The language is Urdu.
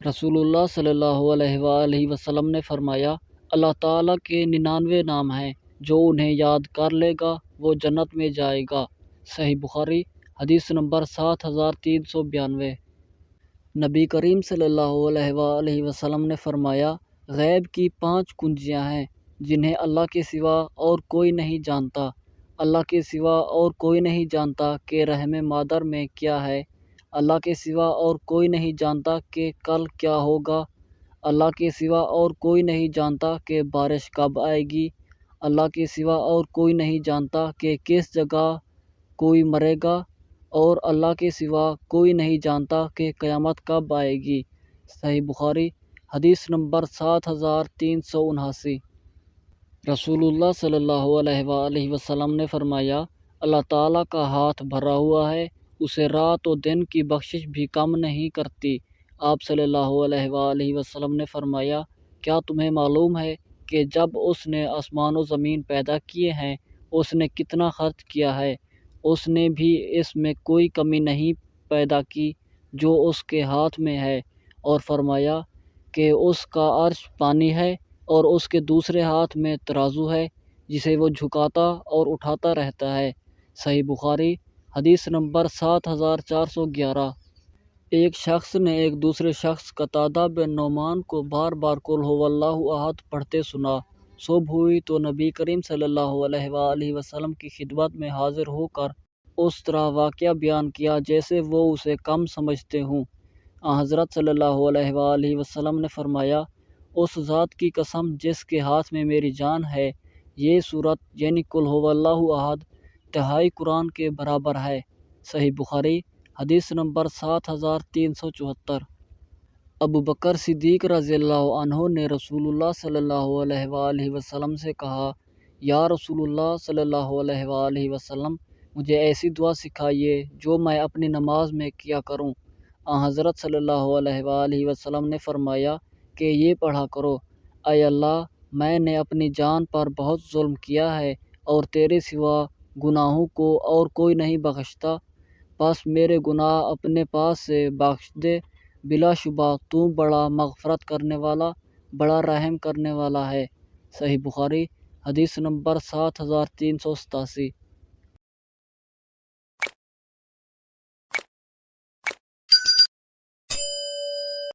رسول اللہ صلی اللہ علیہ وآلہ وسلم نے فرمایا، اللہ تعالیٰ کے 99 نام ہیں، جو انہیں یاد کر لے گا وہ جنت میں جائے گا۔ صحیح بخاری، حدیث نمبر 7392۔ نبی کریم صلی اللہ علیہ وآلہ وسلم نے فرمایا، غیب کی 5 کنجیاں ہیں جنہیں اللہ کے سوا اور کوئی نہیں جانتا۔ اللہ کے سوا اور کوئی نہیں جانتا کہ رحم مادر میں کیا ہے۔ اللہ کے سوا اور کوئی نہیں جانتا کہ کل کیا ہوگا۔ اللہ کے سوا اور کوئی نہیں جانتا کہ بارش کب آئے گی۔ اللہ کے سوا اور کوئی نہیں جانتا کہ کس جگہ کوئی مرے گا، اور اللہ کے سوا کوئی نہیں جانتا کہ قیامت کب آئے گی۔ صحیح بخاری، حدیث نمبر 7379۔ رسول اللہ صلی اللہ علیہ وآلہ وسلم نے فرمایا، اللہ تعالیٰ کا ہاتھ بھرا ہوا ہے، اسے رات و دن کی بخشش بھی کم نہیں کرتی۔ آپ صلی اللہ علیہ وآلہ وسلم نے فرمایا، کیا تمہیں معلوم ہے کہ جب اس نے آسمان و زمین پیدا کیے ہیں اس نے کتنا خرچ کیا ہے؟ اس نے بھی اس میں کوئی کمی نہیں پیدا کی جو اس کے ہاتھ میں ہے، اور فرمایا کہ اس کا عرش پانی ہے اور اس کے دوسرے ہاتھ میں ترازو ہے جسے وہ جھکاتا اور اٹھاتا رہتا ہے۔ صحیح بخاری، حدیث نمبر 7411۔ ایک شخص نے ایک دوسرے شخص قتادہ بن نعمان کو بار بار قل ھو اللہ احد پڑھتے سنا۔ صبح ہوئی تو نبی کریم صلی اللہ علیہ وآلہ وسلم کی خدمت میں حاضر ہو کر اس طرح واقعہ بیان کیا جیسے وہ اسے کم سمجھتے ہوں۔ حضرت صلی اللہ علیہ وآلہ وسلم نے فرمایا، اس ذات کی قسم جس کے ہاتھ میں میری جان ہے، یہ سورت یعنی قل ھو اللہ احد تہائی قرآن کے برابر ہے۔ صحیح بخاری، حدیث نمبر 7374۔ ابو بکر صدیق رضی اللہ عنہ نے رسول اللہ صلی اللہ علیہ وآلہ وسلم سے کہا، یا رسول اللہ صلی اللہ علیہ وآلہ وسلم، مجھے ایسی دعا سکھائیے جو میں اپنی نماز میں کیا کروں۔ حضرت صلی اللہ علیہ وآلہ وسلم نے فرمایا کہ یہ پڑھا کرو، اے اللہ، میں نے اپنی جان پر بہت ظلم کیا ہے اور تیرے سوا گناہوں کو اور کوئی نہیں بخشتا، بس میرے گناہ اپنے پاس سے بخش دے، بلا شبہ تو بڑا مغفرت کرنے والا، بڑا رحم کرنے والا ہے۔ صحیح بخاری، حدیث نمبر 7387۔